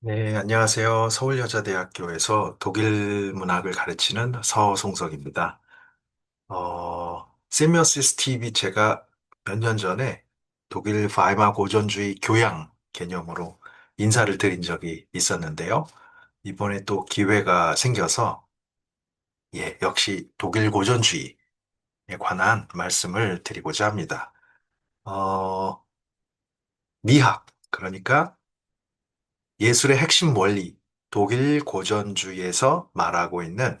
네, 안녕하세요. 서울여자대학교에서 독일 문학을 가르치는 서송석입니다. 세미어시스 TV 제가 몇 년 전에 독일 바이마 고전주의 교양 개념으로 인사를 드린 적이 있었는데요. 이번에 또 기회가 생겨서, 예, 역시 독일 고전주의에 관한 말씀을 드리고자 합니다. 어, 미학, 그러니까 예술의 핵심 원리, 독일 고전주의에서 말하고 있는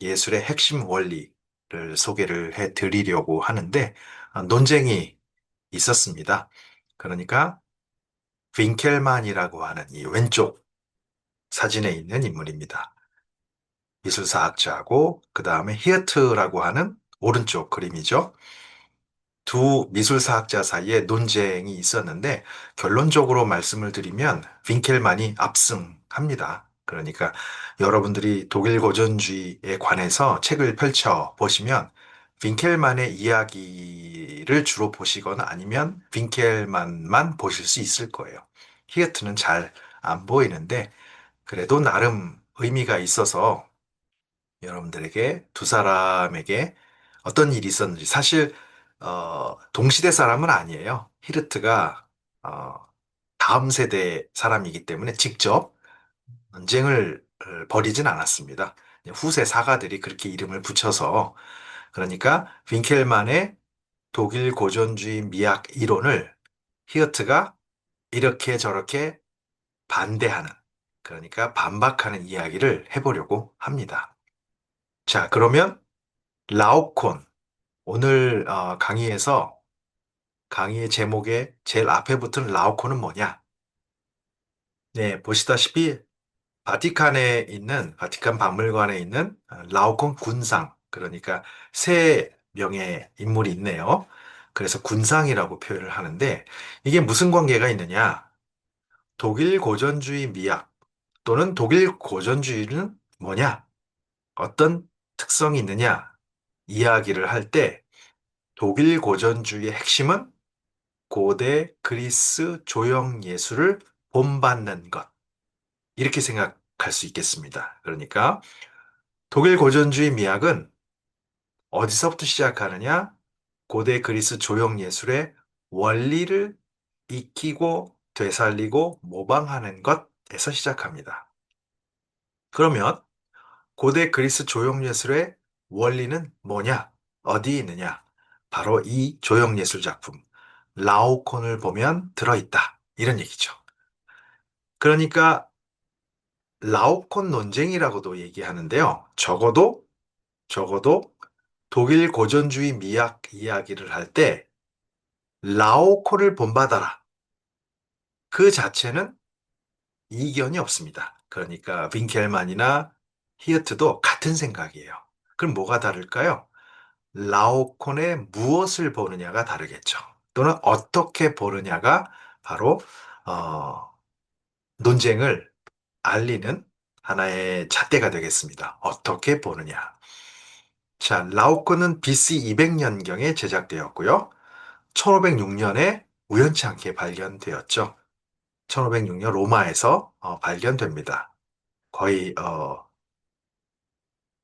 예술의 핵심 원리를 소개를 해 드리려고 하는데, 논쟁이 있었습니다. 그러니까, 빈켈만이라고 하는 이 왼쪽 사진에 있는 인물입니다. 미술사학자고, 그 다음에 히어트라고 하는 오른쪽 그림이죠. 두 미술사학자 사이에 논쟁이 있었는데 결론적으로 말씀을 드리면 빈켈만이 압승합니다. 그러니까 여러분들이 독일 고전주의에 관해서 책을 펼쳐 보시면 빈켈만의 이야기를 주로 보시거나 아니면 빈켈만만 보실 수 있을 거예요. 히어트는 잘 안 보이는데 그래도 나름 의미가 있어서 여러분들에게 두 사람에게 어떤 일이 있었는지 사실 동시대 사람은 아니에요. 히르트가 어, 다음 세대 사람이기 때문에 직접 논쟁을 벌이진 않았습니다. 후세 사가들이 그렇게 이름을 붙여서 그러니까 윙켈만의 독일 고전주의 미학 이론을 히어트가 이렇게 저렇게 반대하는 그러니까 반박하는 이야기를 해보려고 합니다. 자, 그러면 라오콘 오늘 강의의 제목에 제일 앞에 붙은 라오코는 뭐냐? 네, 보시다시피 바티칸 박물관에 있는 라오콘 군상, 그러니까 세 명의 인물이 있네요. 그래서 군상이라고 표현을 하는데 이게 무슨 관계가 있느냐? 독일 고전주의 미학 또는 독일 고전주의는 뭐냐? 어떤 특성이 있느냐? 이야기를 할 때 독일 고전주의의 핵심은 고대 그리스 조형 예술을 본받는 것. 이렇게 생각할 수 있겠습니다. 그러니까 독일 고전주의 미학은 어디서부터 시작하느냐? 고대 그리스 조형 예술의 원리를 익히고 되살리고 모방하는 것에서 시작합니다. 그러면 고대 그리스 조형 예술의 원리는 뭐냐? 어디 있느냐? 바로 이 조형 예술 작품, 라오콘을 보면 들어있다. 이런 얘기죠. 그러니까 라오콘 논쟁이라고도 얘기하는데요. 적어도 독일 고전주의 미학 이야기를 할 때 라오콘을 본받아라. 그 자체는 이견이 없습니다. 그러니까 빈켈만이나 히어트도 같은 생각이에요. 그럼 뭐가 다를까요? 라오콘의 무엇을 보느냐가 다르겠죠. 또는 어떻게 보느냐가 바로 어, 논쟁을 알리는 하나의 잣대가 되겠습니다. 어떻게 보느냐. 자, 라오코는 BC 200년경에 제작되었고요. 1506년에 우연치 않게 발견되었죠. 1506년 로마에서 발견됩니다. 거의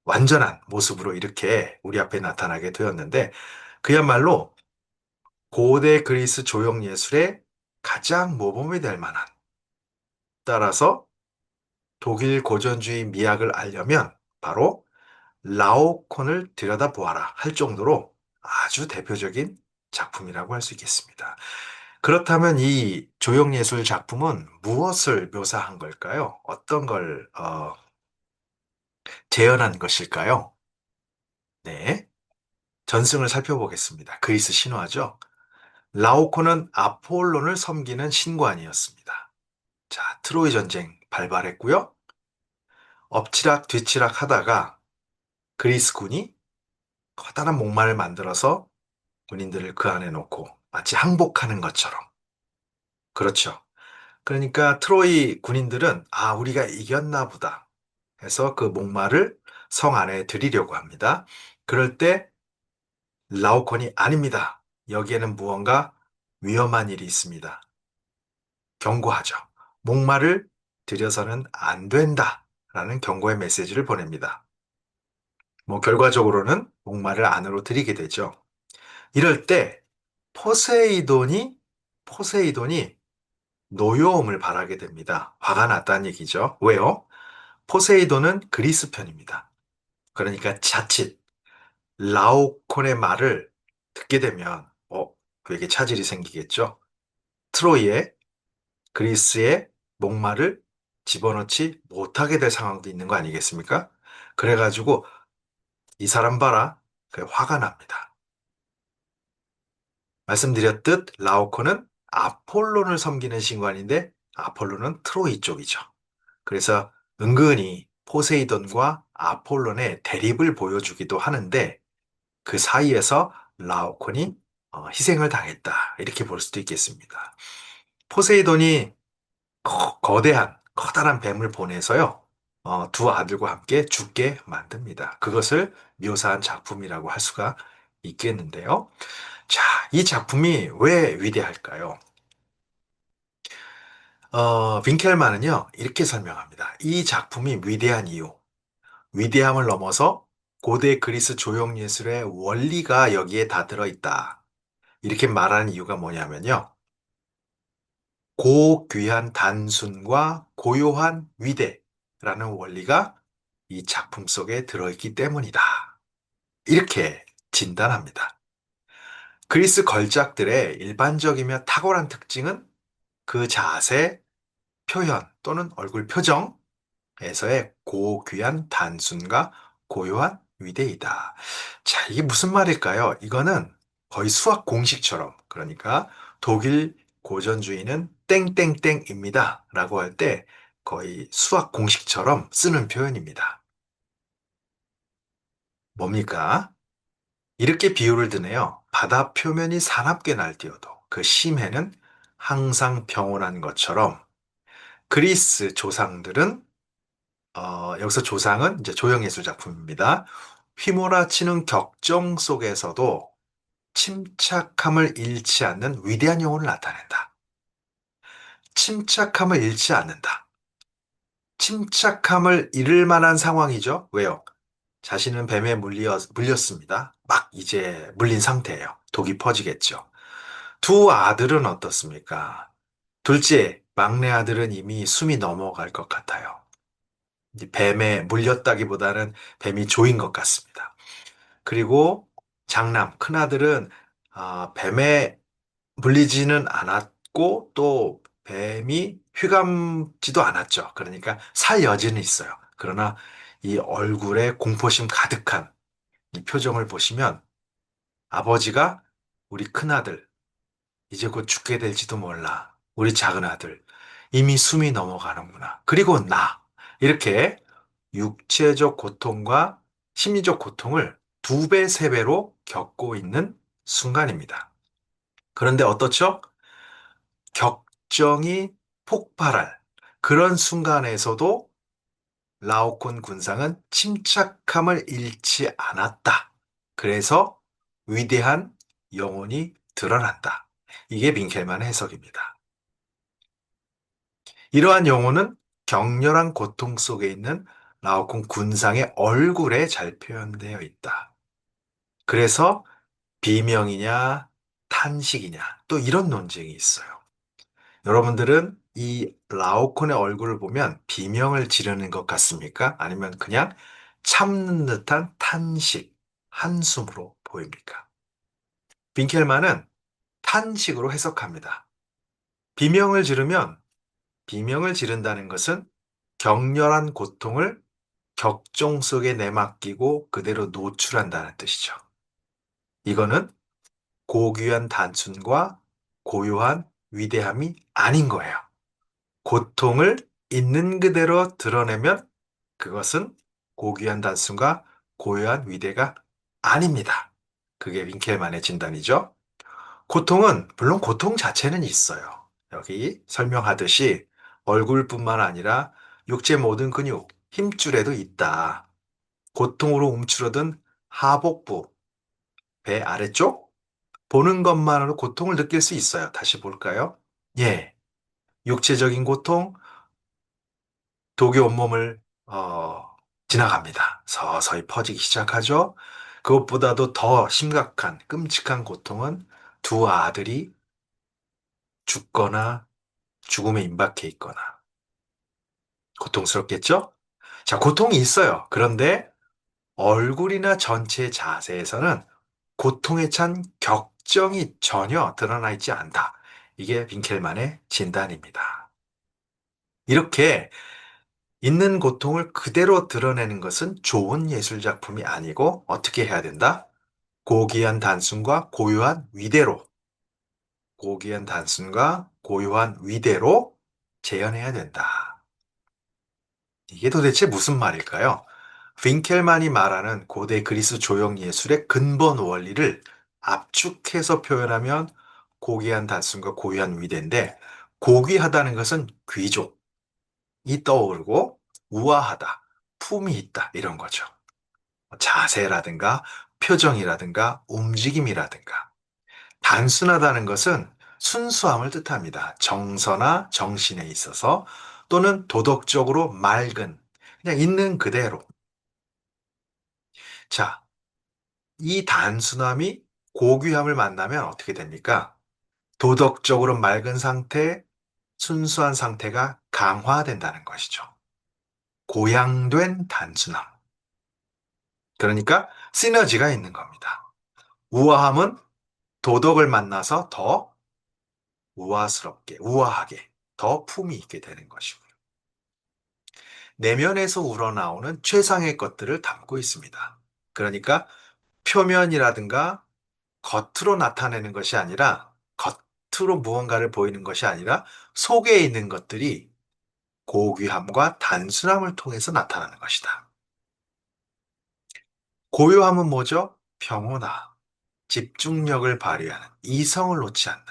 완전한 모습으로 이렇게 우리 앞에 나타나게 되었는데 그야말로 고대 그리스 조형 예술의 가장 모범이 될 만한 따라서 독일 고전주의 미학을 알려면 바로 라오콘을 들여다보아라 할 정도로 아주 대표적인 작품이라고 할 수 있겠습니다. 그렇다면 이 조형예술 작품은 무엇을 묘사한 걸까요? 어떤 걸 재현한 것일까요? 네, 전승을 살펴보겠습니다. 그리스 신화죠. 라오콘은 아폴론을 섬기는 신관이었습니다. 자, 트로이 전쟁 발발했고요. 엎치락 뒤치락 하다가 그리스 군이 커다란 목마를 만들어서 군인들을 그 안에 놓고 마치 항복하는 것처럼. 그렇죠. 그러니까 트로이 군인들은 아, 우리가 이겼나 보다 해서 그 목마를 성 안에 들이려고 합니다. 그럴 때 라오콘이 아닙니다. 여기에는 무언가 위험한 일이 있습니다. 경고하죠. 목마를 들여서는 안 된다라는 경고의 메시지를 보냅니다. 뭐 결과적으로는 목마를 안으로 들이게 되죠. 이럴 때 포세이돈이 포세이돈이 노여움을 바라게 됩니다. 화가 났다는 얘기죠. 왜요? 포세이돈은 그리스 편입니다. 그러니까 자칫 라오콘의 말을 듣게 되면 그에게 차질이 생기겠죠. 트로이에 그리스의 목마를 집어넣지 못하게 될 상황도 있는 거 아니겠습니까? 그래가지고 이 사람 봐라. 화가 납니다. 말씀드렸듯 라오코는 아폴론을 섬기는 신관인데 아폴론은 트로이 쪽이죠. 그래서 은근히 포세이돈과 아폴론의 대립을 보여주기도 하는데 그 사이에서 라오콘이 희생을 당했다. 이렇게 볼 수도 있겠습니다. 포세이돈이 거대한 커다란 뱀을 보내서요. 두 아들과 함께 죽게 만듭니다. 그것을 묘사한 작품이라고 할 수가 있겠는데요. 자, 이 작품이 왜 위대할까요? 빈켈만은요, 이렇게 설명합니다. 이 작품이 위대한 이유, 위대함을 넘어서 고대 그리스 조형예술의 원리가 여기에 다 들어있다. 이렇게 말하는 이유가 뭐냐면요. 고귀한 단순과 고요한 위대라는 원리가 이 작품 속에 들어있기 때문이다. 이렇게 진단합니다. 그리스 걸작들의 일반적이며 탁월한 특징은 그 자세, 표현 또는 얼굴 표정에서의 고귀한 단순과 고요한 위대이다. 자, 이게 무슨 말일까요? 이거는 거의 수학 공식처럼, 그러니까 독일 고전주의는 땡땡땡입니다. 라고 할 때 거의 수학 공식처럼 쓰는 표현입니다. 뭡니까? 이렇게 비유를 드네요. 바다 표면이 사납게 날뛰어도 그 심해는 항상 평온한 것처럼 그리스 조상들은 여기서 조상은 이제 조형예술 작품입니다. 휘몰아치는 격정 속에서도 침착함을 잃지 않는 위대한 영혼을 나타낸다. 침착함을 잃지 않는다. 침착함을 잃을 만한 상황이죠. 왜요? 자신은 뱀에 물렸습니다. 막 이제 물린 상태예요. 독이 퍼지겠죠. 두 아들은 어떻습니까? 둘째, 막내 아들은 이미 숨이 넘어갈 것 같아요. 이제 뱀에 물렸다기보다는 뱀이 조인 것 같습니다. 그리고 장남, 큰아들은 뱀에 물리지는 않았고 또 뱀이 휘감지도 않았죠. 그러니까 살 여지는 있어요. 그러나 이 얼굴에 공포심 가득한 이 표정을 보시면 아버지가 우리 큰아들, 이제 곧 죽게 될지도 몰라. 우리 작은 아들, 이미 숨이 넘어가는구나. 그리고 나. 이렇게 육체적 고통과 심리적 고통을 두 배, 세 배로 겪고 있는 순간입니다. 그런데 어떻죠? 격정이 폭발할 그런 순간에서도 라오콘 군상은 침착함을 잃지 않았다. 그래서 위대한 영혼이 드러난다. 이게 빈켈만의 해석입니다. 이러한 영혼은 격렬한 고통 속에 있는 라오콘 군상의 얼굴에 잘 표현되어 있다. 그래서 비명이냐, 탄식이냐, 또 이런 논쟁이 있어요. 여러분들은 이 라오콘의 얼굴을 보면 비명을 지르는 것 같습니까? 아니면 그냥 참는 듯한 탄식, 한숨으로 보입니까? 빈켈만은 탄식으로 해석합니다. 비명을 지르면 비명을 지른다는 것은 격렬한 고통을 격정 속에 내맡기고 그대로 노출한다는 뜻이죠. 이거는 고귀한 단순과 고요한 위대함이 아닌 거예요. 고통을 있는 그대로 드러내면 그것은 고귀한 단순과 고요한 위대가 아닙니다. 그게 윙켈만의 진단이죠. 고통은, 물론 고통 자체는 있어요. 여기 설명하듯이 얼굴뿐만 아니라 육체 모든 근육, 힘줄에도 있다. 고통으로 움츠러든 하복부, 배 아래쪽, 보는 것만으로 고통을 느낄 수 있어요. 다시 볼까요? 예. 육체적인 고통, 독이 온몸을 지나갑니다. 서서히 퍼지기 시작하죠. 그것보다도 더 심각한 끔찍한 고통은 두 아들이 죽거나 죽음에 임박해 있거나 고통스럽겠죠? 자, 고통이 있어요. 그런데 얼굴이나 전체 자세에서는 고통에 찬 격정이 전혀 드러나 있지 않다. 이게 빈켈만의 진단입니다. 이렇게 있는 고통을 그대로 드러내는 것은 좋은 예술 작품이 아니고 어떻게 해야 된다? 고귀한 단순과 고유한 위대로, 고귀한 단순과 고유한 위대로 재현해야 된다. 이게 도대체 무슨 말일까요? 빈켈만이 말하는 고대 그리스 조형 예술의 근본 원리를 압축해서 표현하면 고귀한 단순과 고유한 위대인데, 고귀하다는 것은 귀족이 떠오르고 우아하다, 품이 있다 이런 거죠. 자세라든가 표정이라든가 움직임이라든가. 단순하다는 것은 순수함을 뜻합니다. 정서나 정신에 있어서, 또는 도덕적으로 맑은, 그냥 있는 그대로. 자, 이 단순함이 고귀함을 만나면 어떻게 됩니까? 도덕적으로 맑은 상태, 순수한 상태가 강화된다는 것이죠. 고양된 단순함. 그러니까 시너지가 있는 겁니다. 우아함은 도덕을 만나서 더 우아스럽게, 우아하게, 더 품이 있게 되는 것이고요. 내면에서 우러나오는 최상의 것들을 담고 있습니다. 그러니까 표면이라든가 겉으로 나타내는 것이 아니라, 겉으로 무언가를 보이는 것이 아니라 속에 있는 것들이 고귀함과 단순함을 통해서 나타나는 것이다. 고요함은 뭐죠? 평온화, 집중력을 발휘하는, 이성을 놓지 않는,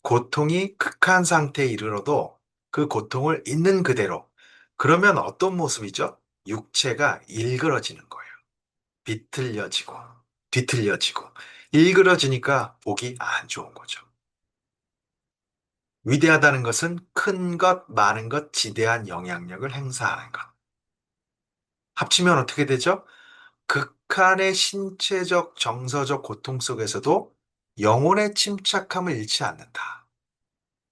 고통이 극한 상태에 이르러도 그 고통을 있는 그대로. 그러면 어떤 모습이죠? 육체가 일그러지는 거예요. 비틀려지고, 뒤틀려지고, 일그러지니까 보기 안 좋은 거죠. 위대하다는 것은 큰 것, 많은 것, 지대한 영향력을 행사하는 것. 합치면 어떻게 되죠? 극한의 신체적, 정서적 고통 속에서도 영혼의 침착함을 잃지 않는다.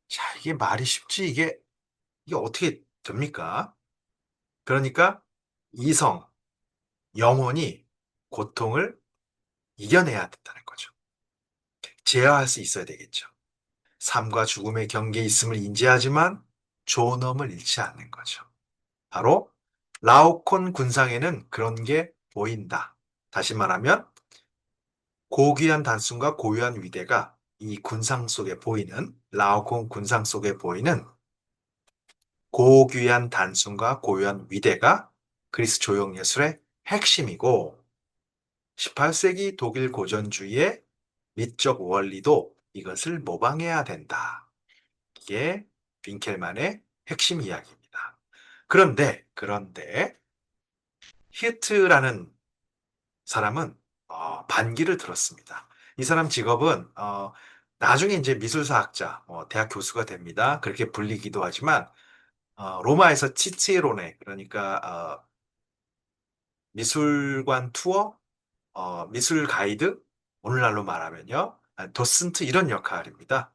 자, 이게 말이 쉽지, 이게 어떻게 됩니까? 그러니까 이성, 영혼이 고통을 이겨내야 된다는 거죠. 제어할 수 있어야 되겠죠. 삶과 죽음의 경계에 있음을 인지하지만 존엄을 잃지 않는 거죠. 바로 라오콘 군상에는 그런 게 보인다. 다시 말하면 고귀한 단순과 고유한 위대가 이 군상 속에 보이는, 라오콘 군상 속에 보이는 고귀한 단순과 고유한 위대가 그리스 조형예술의 핵심이고, 18세기 독일 고전주의의 미적 원리도 이것을 모방해야 된다. 이게 빈켈만의 핵심 이야기입니다. 그런데 히트라는 사람은 반기를 들었습니다. 이 사람 직업은 나중에 이제 미술사학자, 대학 교수가 됩니다. 그렇게 불리기도 하지만 로마에서 치치로네, 그러니까 미술관 투어, 미술 가이드, 오늘날로 말하면요, 도슨트 이런 역할입니다.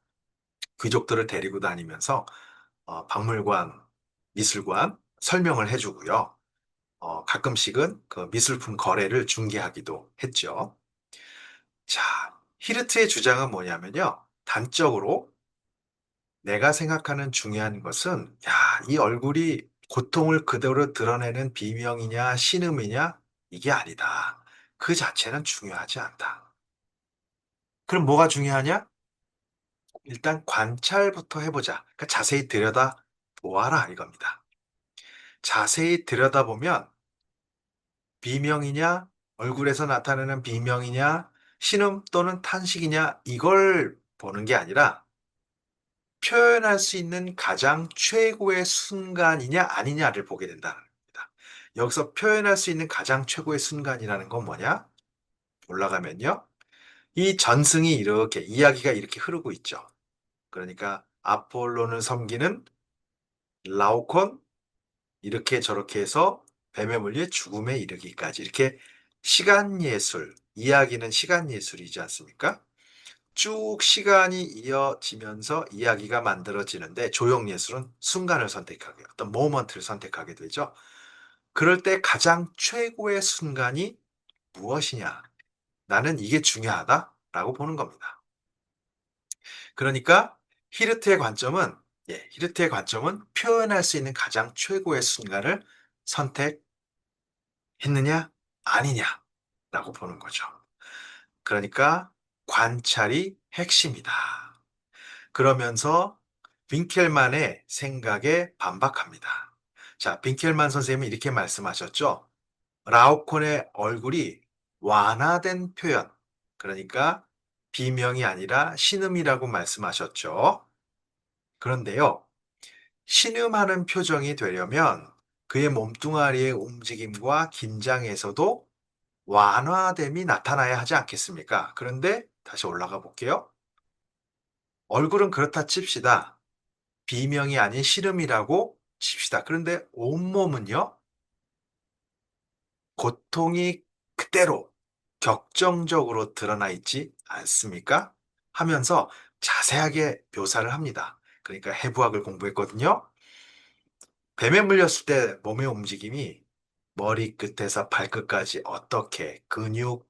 귀족들을 데리고 다니면서 박물관, 미술관 설명을 해주고요. 가끔씩은 그 미술품 거래를 중개하기도 했죠. 자, 히르트의 주장은 뭐냐면요. 단적으로 내가 생각하는 중요한 것은, 야, 이 얼굴이 고통을 그대로 드러내는 비명이냐, 신음이냐, 이게 아니다. 그 자체는 중요하지 않다. 그럼 뭐가 중요하냐? 일단 관찰부터 해보자. 그러니까 자세히 들여다 보아라 이겁니다. 자세히 들여다보면 비명이냐, 얼굴에서 나타나는 비명이냐, 신음 또는 탄식이냐, 이걸 보는 게 아니라 표현할 수 있는 가장 최고의 순간이냐, 아니냐를 보게 된다는 겁니다. 여기서 표현할 수 있는 가장 최고의 순간이라는 건 뭐냐? 올라가면요. 이 전승이 이렇게, 이야기가 이렇게 흐르고 있죠. 그러니까 아폴론을 섬기는 라오콘, 이렇게 저렇게 해서 뱀에 물려 죽음에 이르기까지. 이렇게 시간 예술, 이야기는 시간 예술이지 않습니까? 쭉 시간이 이어지면서 이야기가 만들어지는데 조형 예술은 순간을 선택하게, 어떤 모먼트를 선택하게 되죠. 그럴 때 가장 최고의 순간이 무엇이냐? 나는 이게 중요하다라고 보는 겁니다. 그러니까 히르트의 관점은 히르트의 관점은 표현할 수 있는 가장 최고의 순간을 선택했느냐, 아니냐라고 보는 거죠. 그러니까 관찰이 핵심이다. 그러면서 빈켈만의 생각에 반박합니다. 자, 빈켈만 선생님이 이렇게 말씀하셨죠. 라오콘의 얼굴이 완화된 표현, 그러니까 비명이 아니라 신음이라고 말씀하셨죠. 그런데요, 신음하는 표정이 되려면 그의 몸뚱아리의 움직임과 긴장에서도 완화됨이 나타나야 하지 않겠습니까? 그런데 다시 올라가 볼게요. 얼굴은 그렇다 칩시다. 비명이 아닌 신음이라고 칩시다. 그런데 온몸은요, 고통이 그대로 격정적으로 드러나 있지 않습니까? 하면서 자세하게 묘사를 합니다. 그러니까 해부학을 공부했거든요. 뱀에 물렸을 때 몸의 움직임이 머리끝에서 발끝까지 어떻게 근육,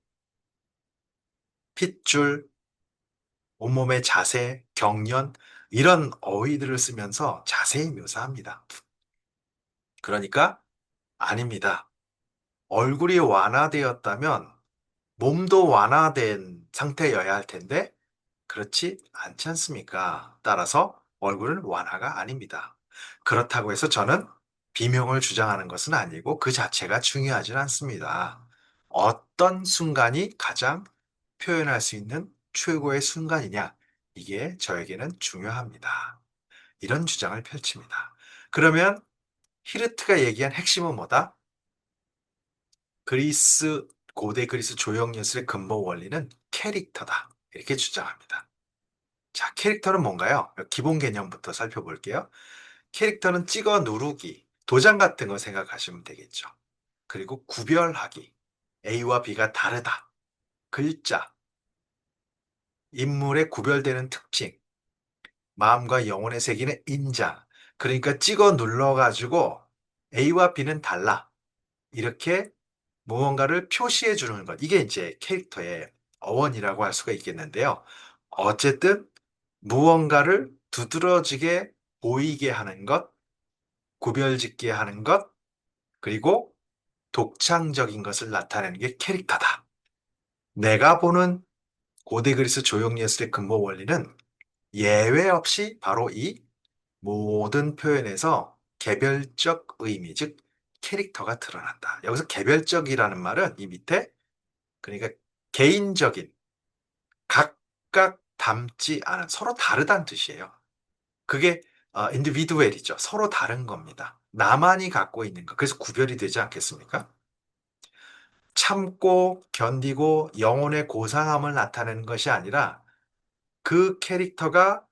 핏줄, 온몸의 자세, 경련 이런 어휘들을 쓰면서 자세히 묘사합니다. 그러니까 아닙니다. 얼굴이 완화되었다면 몸도 완화된 상태여야 할 텐데 그렇지 않지 않습니까? 따라서 얼굴은 완화가 아닙니다. 그렇다고 해서 저는 비명을 주장하는 것은 아니고 그 자체가 중요하진 않습니다. 어떤 순간이 가장 표현할 수 있는 최고의 순간이냐? 이게 저에게는 중요합니다. 이런 주장을 펼칩니다. 그러면 히르트가 얘기한 핵심은 뭐다? 그리스, 고대 그리스 조형 예술의 근본 원리는 캐릭터다. 이렇게 주장합니다. 자, 캐릭터는 뭔가요? 기본 개념부터 살펴볼게요. 캐릭터는 찍어 누르기, 도장 같은 거 생각하시면 되겠죠. 그리고 구별하기, A와 B가 다르다. 글자, 인물의 구별되는 특징, 마음과 영혼의 새기는 인장. 그러니까 찍어 눌러가지고 A와 B는 달라. 이렇게 무언가를 표시해 주는 것. 이게 이제 캐릭터의 어원이라고 할 수가 있겠는데요. 어쨌든 무언가를 두드러지게 보이게 하는 것, 구별짓게 하는 것, 그리고 독창적인 것을 나타내는 게 캐릭터다. 내가 보는 고대 그리스 조형 예술의 근본 원리는 예외 없이 바로 이 모든 표현에서 개별적 의미, 즉 캐릭터가 드러난다. 여기서 개별적이라는 말은 이 밑에 그러니까 개인적인, 각각 닮지 않은, 서로 다르다는 뜻이에요. 그게 인디비두얼이죠. 서로 다른 겁니다. 나만이 갖고 있는 것. 그래서 구별이 되지 않겠습니까? 참고 견디고 영혼의 고상함을 나타내는 것이 아니라 그 캐릭터가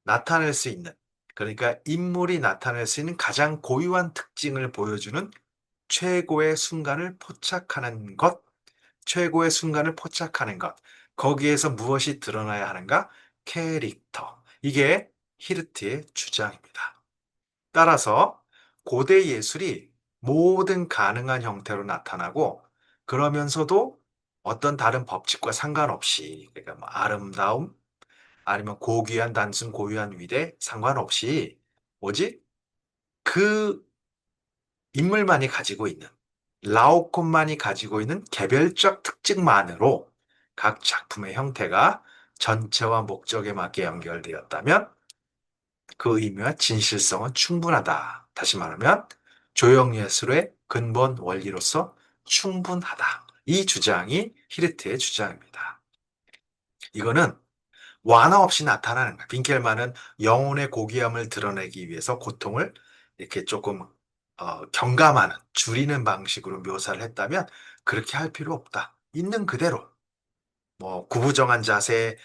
나타낼 수 있는, 그러니까 인물이 나타낼 수 있는 가장 고유한 특징을 보여주는 최고의 순간을 포착하는 것, 최고의 순간을 포착하는 것. 거기에서 무엇이 드러나야 하는가? 캐릭터. 이게 히르트의 주장입니다. 따라서 고대 예술이 모든 가능한 형태로 나타나고 그러면서도 어떤 다른 법칙과 상관없이 그러니까 뭐 아름다움 아니면 고귀한 단순 고유한 위대 상관없이 오직 그 인물만이 가지고 있는 라오콘만이 가지고 있는 개별적 특징만으로 각 작품의 형태가 전체와 목적에 맞게 연결되었다면 그 의미와 진실성은 충분하다. 다시 말하면 조형예술의 근본 원리로서 충분하다. 이 주장이 히르트의 주장입니다. 이거는 완화 없이 나타나는 거야. 빈켈만은 영혼의 고귀함을 드러내기 위해서 고통을 이렇게 조금 경감하는, 줄이는 방식으로 묘사를 했다면 그렇게 할 필요 없다. 있는 그대로. 뭐 구부정한 자세,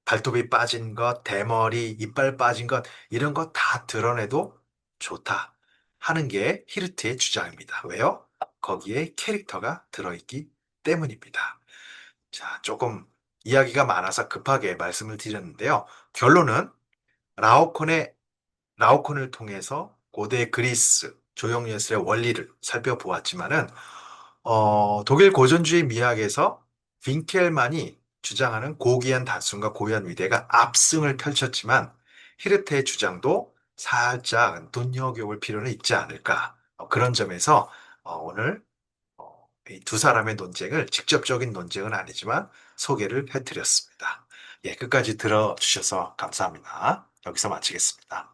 발톱이 빠진 것, 대머리, 이빨 빠진 것 이런 거 다 드러내도 좋다. 하는 게 히르트의 주장입니다. 왜요? 거기에 캐릭터가 들어있기 때문입니다. 자, 조금 이야기가 많아서 급하게 말씀을 드렸는데요. 결론은 라오콘의, 라오콘을 통해서 고대 그리스 조형예술의 원리를 살펴보았지만은, 독일 고전주의 미학에서 빈켈만이 주장하는 고귀한 단순과 고유한 위대가 압승을 펼쳤지만, 히르트의 주장도 살짝 눈여겨볼 필요는 있지 않을까. 그런 점에서 오늘 이 두 사람의 논쟁을 직접적인 논쟁은 아니지만 소개를 해드렸습니다. 예, 끝까지 들어주셔서 감사합니다. 여기서 마치겠습니다.